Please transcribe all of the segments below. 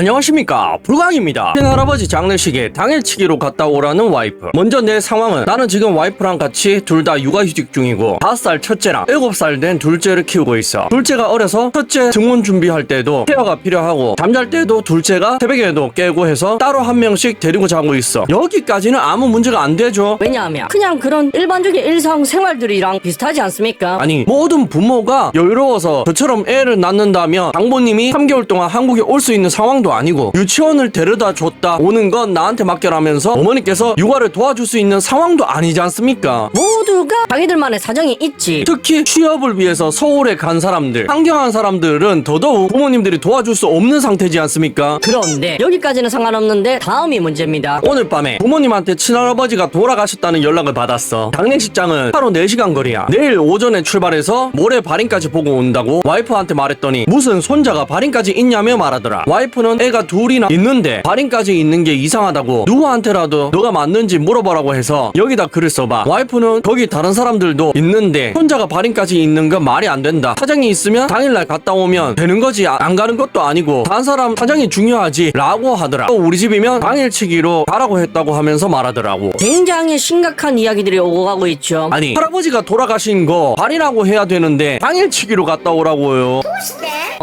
안녕하십니까, 불광입니다. 친할아버지 장례식에 당일치기로 갔다 오라는 와이프. 먼저 내 상황은 나는 지금 와이프랑 같이 둘 다 육아휴직 중이고 5살 첫째랑 7살 된 둘째를 키우고 있어. 둘째가 어려서 첫째 등원 준비할 때도 케어가 필요하고 잠잘 때도 둘째가 새벽에도 깨고 해서 따로 한 명씩 데리고 자고 있어. 여기까지는 아무 문제가 안 되죠. 왜냐하면 그냥 그런 일반적인 일상생활들이랑 비슷하지 않습니까? 아니, 모든 부모가 여유로워서 저처럼 애를 낳는다면 장모님이 3개월 동안 한국에 올 수 있는 상황도 아니고 유치원을 데려다 줬다 오는 건 나한테 맡겨라면서 어머니께서 육아를 도와줄 수 있는 상황도 아니지 않습니까? 모두가 자기들만의 사정이 있지. 특히 취업을 위해서 서울에 간 사람들, 환경한 사람들은 더더욱 부모님들이 도와줄 수 없는 상태지 않습니까? 그런데 여기까지는 상관없는데 다음이 문제입니다. 오늘 밤에 부모님한테 친할아버지가 돌아가셨다는 연락을 받았어. 장례식장은 하루 4시간 거리야. 내일 오전에 출발해서 모레 발인까지 보고 온다고 와이프한테 말했더니 무슨 손자가 발인까지 있냐며 말하더라. 와이프는 애가 둘이나 있는데 발인까지 있는 게 이상하다고 누구한테라도 너가 맞는지 물어보라고 해서 여기다 글을 써봐. 와이프는 거기 다른 사람들도 있는데 손자가 발인까지 있는 건 말이 안 된다. 사정이 있으면 당일날 갔다 오면 되는 거지 안 가는 것도 아니고 다른 사람 사정이 중요하지 라고 하더라. 또 우리 집이면 당일치기로 가라고 했다고 하면서 말하더라고. 굉장히 심각한 이야기들이 오고 가고 있죠. 아니, 할아버지가 돌아가신 거 발이라고 해야 되는데 당일치기로 갔다 오라고요.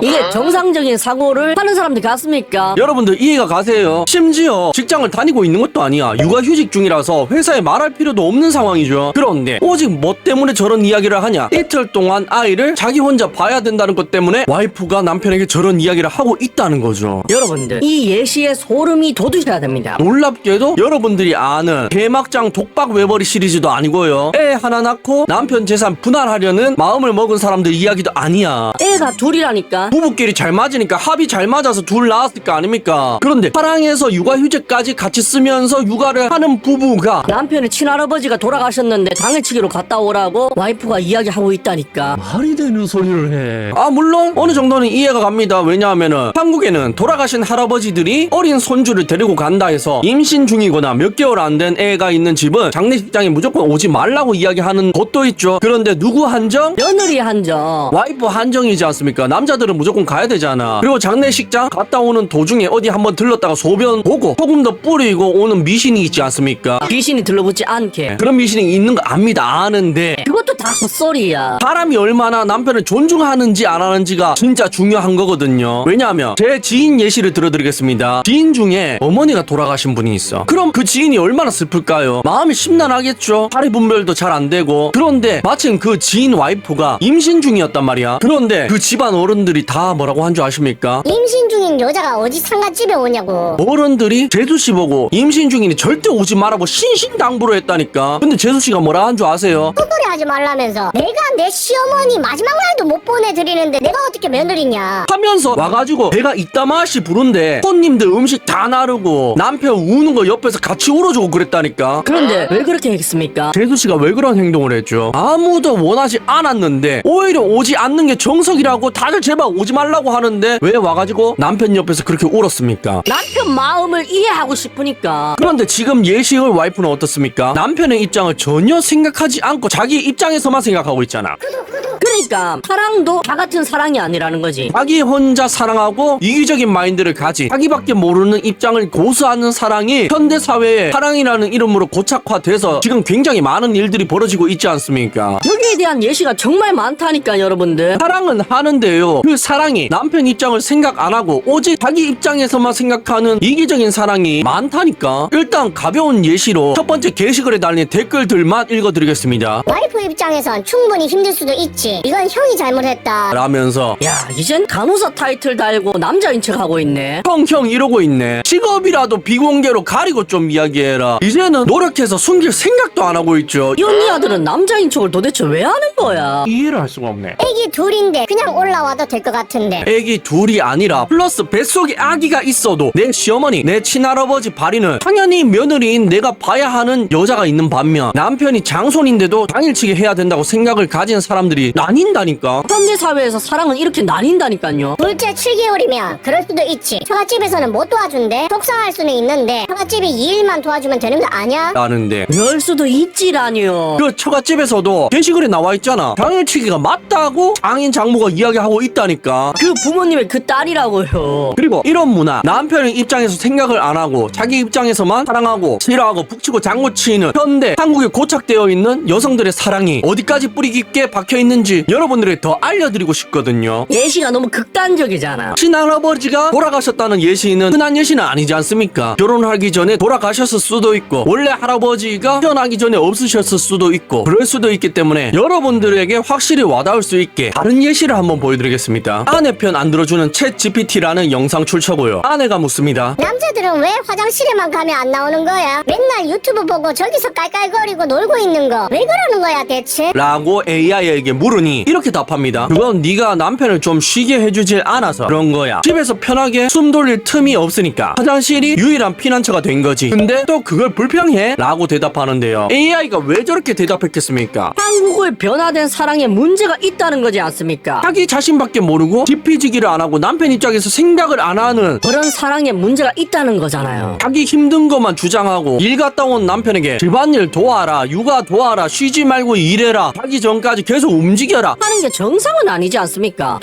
이게 정상적인 사고를 하는 사람들 같습니까? 여러분들 이해가 가세요? 심지어 직장을 다니고 있는 것도 아니야. 육아휴직 중이라서 회사에 말할 필요도 없는 상황이죠. 그런데 오직 뭐 때문에 저런 이야기를 하냐? 이틀 동안 아이를 자기 혼자 봐야 된다는 것 때문에 와이프가 남편에게 저런 이야기를 하고 있다는 거죠. 여러분들 이 예시에 소름이 돋으셔야 됩니다. 놀랍게도 여러분들이 아는 개막장 독박 외벌이 시리즈도 아니고요. 애 하나 낳고 남편 재산 분할하려는 마음을 먹은 사람들 이야기도 아니야. 애가 둘이라니까. 부부끼리 잘 맞으니까 합이 잘 맞아서 둘 낳았을 거 아닙니까? 그런데 사랑해서 육아휴직까지 같이 쓰면서 육아를 하는 부부가 남편의 친할아버지가 돌아가셨는데 당일치기로 갔다 오라고 와이프가 이야기하고 있다니까. 말이 되는 소리를 해. 물론 어느 정도는 이해가 갑니다. 왜냐하면은 한국에는 돌아가신 할아버지들이 어린 손주를 데리고 간다 해서 임신 중이거나 몇 개월 안 된 애가 있는 집은 장례식장에 무조건 오지 말라고 이야기하는 곳도 있죠. 그런데 누구 한정? 며느리 한정. 와이프 한정이지 않습니까? 남자들은 무조건 가야 되잖아. 그리고 장례식장 갔다 오는 도중에 어디 한번 들렀다가 소변 보고 소금 더 뿌리고 오는 미신이 있지 않습니까? 귀신이 들러붙지 않게. 그런 미신이 있는 거 압니다. 아는데 그것도 다 헛소리야. 사람이 얼마나 남편을 존중하는지 안 하는지가 진짜 중요한 거거든요. 왜냐하면 제 지인 예시를 들어드리겠습니다. 지인 중에 어머니가 돌아가신 분이 있어. 그럼 그 지인이 얼마나 슬플까요? 마음이 심란하겠죠. 사리 분별도 잘 안 되고. 그런데 마침 그 지인 와이프가 임신 중이었단 말이야. 그런데 그 집안 어른들이 다 뭐라고 한 줄 아십니까? 임신 중인 여자가 어디 상갓집에 오냐고. 어른들이 재수씨 보고 임신 중이니 절대 오지 말라고 신신당부를 했다니까. 근데 재수씨가 뭐라 한 줄 아세요? 헛소리 하지 말라면서 내가 내 시어머니 마지막 날도 못 보내드리는데 내가 어떻게 며느리냐. 하면서 와가지고 배가 이따마시 부른데 손님들 음식 다 나르고 남편 우는 거 옆에서 같이 울어주고 그랬다니까. 그런데 왜 그렇게 했습니까? 재수씨가 왜 그런 행동을 했죠? 아무도 원하지 않았는데 오히려 오지 않는 게 정석이라고 다들 제발 오지 말라고 하는데 왜 와가지고 남편 옆에서 그렇게 울었습니까? 남편 마음을 이해하고 싶으니까. 그런데 지금 예시의 와이프는 어떻습니까? 남편의 입장을 전혀 생각하지 않고 자기 입장에서만 생각하고 있잖아. 그러니까 사랑도 다 같은 사랑이 아니라는 거지. 자기 혼자 사랑하고 이기적인 마인드를 가진 자기밖에 모르는 입장을 고수하는 사랑이 현대사회에 사랑이라는 이름으로 고착화돼서 지금 굉장히 많은 일들이 벌어지고 있지 않습니까? 여기에 대한 예시가 정말 많다니까 여러분들. 사랑은 하는데요, 그 사랑이 남편 입장을 생각 안 하고 오직 자기 입장에서만 생각하는 이기적인 사랑이 많다니까. 일단 가벼운 예시로 첫 번째 게시글에 달린 댓글들만 읽어드리겠습니다. 와이프 입장에선 충분히 힘들 수도 있지. 이건 형이 잘못했다. 라면서 야, 이젠 간호사 타이틀 달고 남자인 척하고 있네. 형 이러고 있네. 직업이라도 비공개로 가리고 좀 이야기해라. 이제는 노력해서 숨길 생각도 안 하고 있죠. 이 언니 아들은 남자인 척을 도대체 왜 하는 거야? 이해를 할 수가 없네. 애기 둘인데 그냥 올라와도 될 것 같은데. 애기 둘이 아니라 플러스 뱃속에 아기가 있어도 내 시어머니, 내 친할아버지 발인은 당연히 며느리인 내가 봐야 하는 여자가 있는 반면 남편이 장손인데도 당일치기 해야 된다 된다고 생각을 가진 사람들이 나뉜다니까. 현대사회에서 사랑은 이렇게 나뉜다니까요. 둘째 7개월이면 그럴 수도 있지. 처갓집에서는 못 도와준대. 속상할 수는 있는데 처갓집이 2일만 도와주면 되는 거 아니야? 라는데 그럴 수도 있지라니요. 그 처갓집에서도 게시글에 나와 있잖아. 당일치기가 맞다고 장인 장모가 이야기하고 있다니까. 그 부모님의 그 딸이라고요. 그리고 이런 문화, 남편의 입장에서 생각을 안 하고 자기 입장에서만 사랑하고 싫어하고 북치고 장구치는 현대 한국에 고착되어 있는 여성들의 사랑이 어디까지 뿌리 깊게 박혀 있는지 여러분들에게 더 알려드리고 싶거든요. 예시가 너무 극단적이잖아. 친할아버지가 돌아가셨다는 예시는 흔한 예시는 아니지 않습니까? 결혼하기 전에 돌아가셨을 수도 있고 원래 할아버지가 태어나기 전에 없으셨을 수도 있고 그럴 수도 있기 때문에 여러분들에게 확실히 와닿을 수 있게 다른 예시를 한번 보여드리겠습니다. 아내 편 안 들어주는 챗 GPT라는 영상 출처고요. 아내가 묻습니다. 남자들은 왜 화장실에만 가면 안 나오는 거야? 맨날 유튜브 보고 저기서 깔깔거리고 놀고 있는 거 왜 그러는 거야 대체? 라고 AI에게 물으니 이렇게 답합니다. 그건 네가 남편을 좀 쉬게 해주질 않아서 그런 거야. 집에서 편하게 숨 돌릴 틈이 없으니까 화장실이 유일한 피난처가 된 거지. 근데 또 그걸 불평해? 라고 대답하는데요. AI가 왜 저렇게 대답했겠습니까? 한국을 변화된 사랑에 문제가 있다는 거지 않습니까? 자기 자신밖에 모르고 지피지기를 안 하고 남편 입장에서 생각을 안 하는 그런 사랑에 문제가 있다는 거잖아요. 자기 힘든 것만 주장하고 일 갔다 온 남편에게 집안일 도와라, 육아 도와라, 쉬지 말고 일해라, 자기 전까지 계속 움직여라 하는 게 정상은 아니지 않습니까?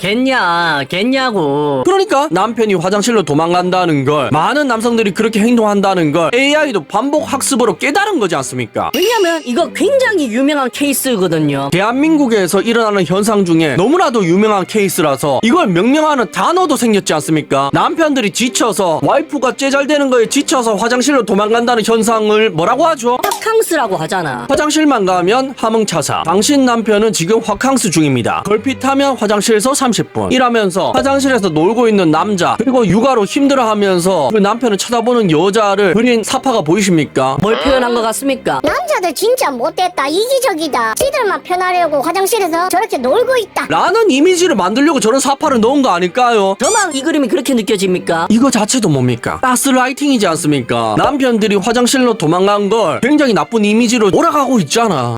겠냐고. 그러니까 남편이 화장실로 도망간다는 걸, 많은 남성들이 그렇게 행동한다는 걸 AI도 반복 학습으로 깨달은 거지 않습니까? 왜냐면 이거 굉장히 유명한 케이스거든요. 대한민국에서 일어나는 현상 중에 너무나도 유명한 케이스라서 이걸 명명하는 단어도 생겼지 않습니까? 남편들이 지쳐서 와이프가 째잘대는 거에 지쳐서 화장실로 도망간다는 현상을 뭐라고 하죠? 바캉스라고 하잖아. 화장실만 가면 화몽차사. 당신 남편은 지금 화캉스 중입니다. 걸핏하면 화장실에서 30분 일하면서 화장실에서 놀고 있는 남자, 그리고 육아로 힘들어하면서 그 남편을 쳐다보는 여자를 그린 사파가 보이십니까? 뭘 표현한 것 같습니까? 남자들 진짜 못됐다. 이기적이다. 지들만 편하려고 화장실에서 저렇게 놀고 있다. 라는 이미지를 만들려고 저런 사파를 넣은 거 아닐까요? 저만 이 그림이 그렇게 느껴집니까? 이거 자체도 뭡니까? 가스라이팅이지 않습니까? 남편들이 화장실로 도망간 걸 굉장히 나쁜 이미지로 몰아가고 있잖아.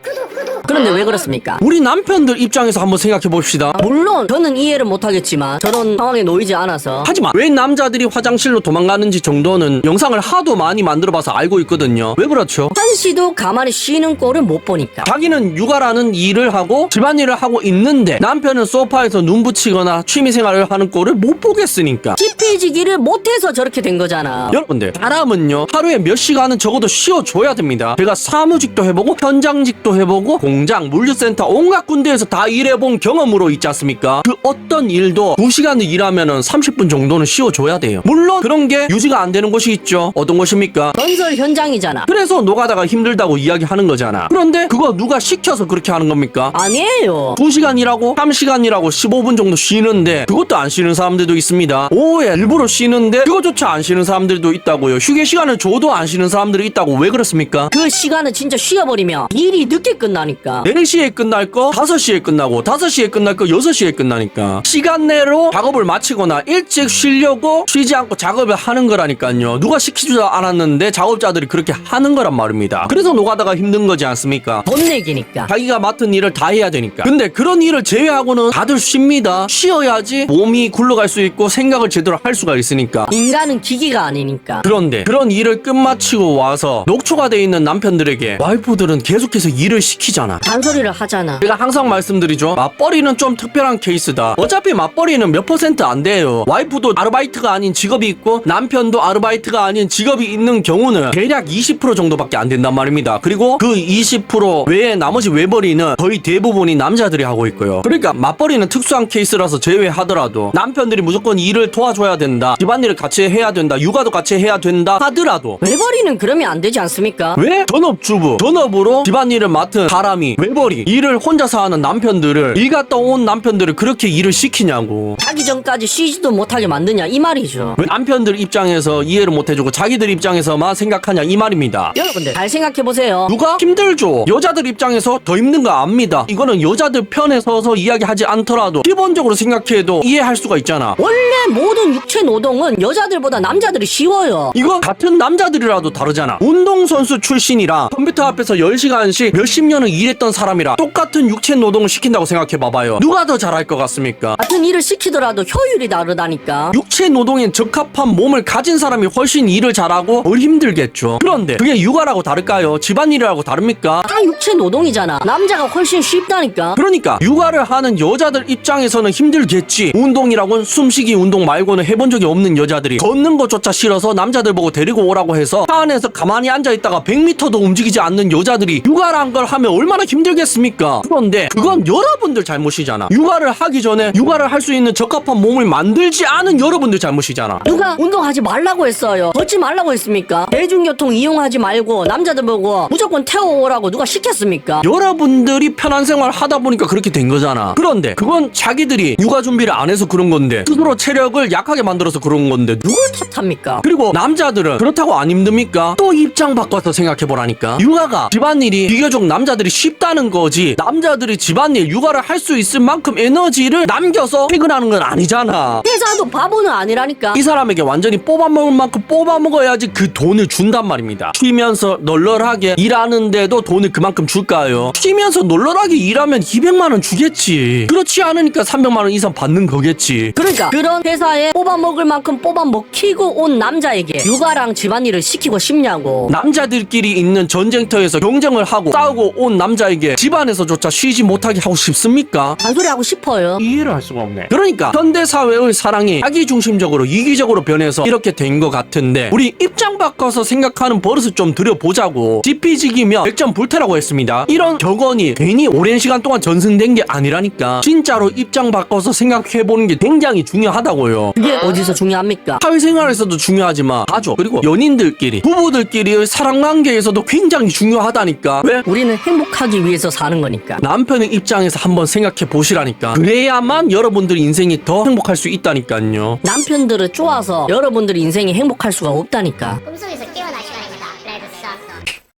그런데 왜 그렇습니까? 우리 남편들 입장에서 한번 생각해 봅시다. 물론 저는 이해를 못하겠지만 저런 상황에 놓이지 않아서. 하지만 왜 남자들이 화장실로 도망가는지 정도는 영상을 하도 많이 만들어봐서 알고 있거든요. 왜 그렇죠? 한 씨도 가만히 쉬는 꼴을 못 보니까. 자기는 육아라는 일을 하고 집안일을 하고 있는데 남편은 소파에서 눈 붙이거나 취미생활을 하는 꼴을 못 보겠으니까. 찌피지기를 못해서 저렇게 된 거잖아. 여러분들, 사람은요 하루에 몇 시간은 적어도 쉬어줘야 됩니다. 제가 사무직도 해보고 현장직도 해보고 공장, 물류센터 온갖 군데에서 다 일해본 경험으로 있지 않습니까? 그 어떤 일도 2시간을 일하면은 30분 정도는 쉬어줘야 돼요. 물론 그런 게 유지가 안 되는 곳이 있죠. 어떤 곳입니까? 건설 현장이잖아. 그래서 노가다가 힘들다고 이야기하는 거잖아. 그런데 그거 누가 시켜서 그렇게 하는 겁니까? 아니에요. 2시간 일하고 3시간 일하고 15분 정도 쉬는데 그것도 안 쉬는 사람들도 있습니다. 오후에 일부러 쉬는데 그거조차 안 쉬는 사람들도 있다고요. 휴게 시간을 줘도 안 쉬는 사람들이 있다고. 왜 그렇습니까? 그 시간을 진짜 쉬어버리면 일이 늦게 끝나니까. 4시에 끝날 거 5시에 끝나고 5시에 끝날 거 6시에 끝나니까 시간 내로 작업을 마치거나 일찍 쉬려고 쉬지 않고 작업을 하는 거라니까요. 누가 시키지도 않았는데 작업자들이 그렇게 하는 거란 말입니다. 그래서 노가다가 힘든 거지 않습니까? 돈 내기니까. 자기가 맡은 일을 다 해야 되니까. 근데 그런 일을 제외하고는 다들 쉽니다. 쉬어야지 몸이 굴러갈 수 있고 생각을 제대로 할 수가 있으니까. 인간은 기기가 아니니까. 그런데 그런 일을 끝마치고 와서 녹초가 돼 있는 남편들에게 와이프들은 계속해서 일을 시키잖아. 잔소리를 하잖아. 제가 항상 말씀드리죠. 맞벌이는 좀 특별한 케이스다. 어차피 맞벌이는 몇 퍼센트 안 돼요. 와이프도 아르바이트가 아닌 직업이 있고 남편도 아르바이트가 아닌 직업이 있는 경우는 대략 20% 정도밖에 안 된단 말입니다. 그리고 그 20% 외에 나머지 외벌이는 거의 대부분이 남자들이 하고 있고요. 그러니까 맞벌이는 특수한 케이스라서 제외하더라도 남편들이 무조건 일을 도와줘야 된다, 집안일을 같이 해야 된다, 육아도 같이 해야 된다 하더라도 외벌이는 그러면 안 되지 않습니까? 왜 전업주부, 전업으로 집안일을 맡은 사람이 외벌이 일을 혼자서 하는 남편들을, 일 갔다 온 남편들을 그렇게 일을 시키냐고. 자기 전까지 쉬지도 못하게 만드냐 이 말이죠. 왜 남편들 입장에서 이해를 못해주고 자기들 입장에서만 생각하냐 이 말입니다. 여러분들 잘 생각해보세요. 누가 힘들죠. 여자들 입장에서 더 힘든 거 압니다. 이거는 여자들 편에 서서 이야기하지 않더라도 기본적으로 생각해도 이해할 수가 있잖아. 원래 모든 육체 노동은 여자들보다 남자들이 쉬워요. 이거 같은 남자들이라도 다르잖아. 운동선수 출신이랑 컴퓨터 앞에서 10시간씩 몇십 년을 일했 일했던 사람이랑 똑같은 육체 노동을 시킨다고 생각해봐봐요. 누가 더 잘할 것 같습니까? 같은 일을 시키더라도 효율이 다르다니까. 육체 노동에 적합한 몸을 가진 사람이 훨씬 일을 잘하고 덜 힘들겠죠. 그런데 그게 육아라고 다를까요? 집안일이라고 다릅니까? 다 육체 노동이잖아. 남자가 훨씬 쉽다니까. 그러니까 육아를 하는 여자들 입장에서는 힘들겠지. 운동이라고는 숨쉬기 운동 말고는 해본 적이 없는 여자들이 걷는 것조차 싫어서 남자들 보고 데리고 오라고 해서 차 안에서 가만히 앉아있다가 100m도 움직이지 않는 여자들이 육아란 걸 하면 얼마나 힘들겠습니까? 그런데 그건 여러분들 잘못이잖아. 육아를 하기 전에 육아를 할 수 있는 적합한 몸을 만들지 않은 여러분들 잘못이잖아. 누가 운동하지 말라고 했어요? 걷지 말라고 했습니까? 대중교통 이용하지 말고 남자들 보고 무조건 태워오라고 누가 시켰습니까? 여러분들이 편한 생활 하다 보니까 그렇게 된 거잖아. 그런데 그건 자기들이 육아 준비를 안 해서 그런 건데, 스스로 체력을 약하게 만들어서 그런 건데 누굴 탓합니까? 그리고 남자들은 그렇다고 안 힘듭니까? 또 입장 바꿔서 생각해보라니까. 육아가 집안일이 비교적 남자들이 쉽다는 거지, 남자들이 집안일 육아를 할 수 있을 만큼 에너지를 남겨서 퇴근하는 건 아니잖아. 회사도 바보는 아니라니까. 이 사람에게 완전히 뽑아먹을 만큼 뽑아먹어야지 그 돈을 준단 말입니다. 쉬면서 널널하게 일하는데도 돈을 그만큼 줄까요? 쉬면서 널널하게 일하면 200만원 주겠지. 그렇지 않으니까 300만원 이상 받는 거겠지. 그러니까 그런 회사에 뽑아먹을 만큼 뽑아먹히고 온 남자에게 육아랑 집안일을 시키고 싶냐고. 남자들끼리 있는 전쟁터에서 경쟁을 하고 싸우고 온 남자에게 집안에서조차 쉬지 못하게 하고 싶습니까? 잔소리하고 싶어요. 이해를 할 수가 없네. 그러니까 현대사회의 사랑이 자기중심적으로 이기적으로 변해서 이렇게 된 것 같은데, 우리 입장 바꿔서 생각하는 버릇을 좀 들여보자고. 지피지기면 100점 불태라고 했습니다. 이런 격언이 괜히 오랜 시간 동안 전승된 게 아니라니까. 진짜로 입장 바꿔서 생각해보는 게 굉장히 중요하다고요. 그게 어디서 중요합니까? 사회생활에서도 중요하지만 가족 그리고 연인들끼리 부부들끼리의 사랑관계에서도 굉장히 중요하다니까. 왜? 우리는 행복하기 위해서 사는 거니까. 남편의 입장에서 한번 생각해 보시라니까. 그래야만 여러분들 인생이 더 행복할 수 있다니까요. 남편들을 쪼아서 여러분들 인생이 행복할 수가 없다니까. 꿈속에서 깨어날 시간입니다. 레드 썬.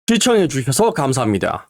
시청해 주셔서 감사합니다.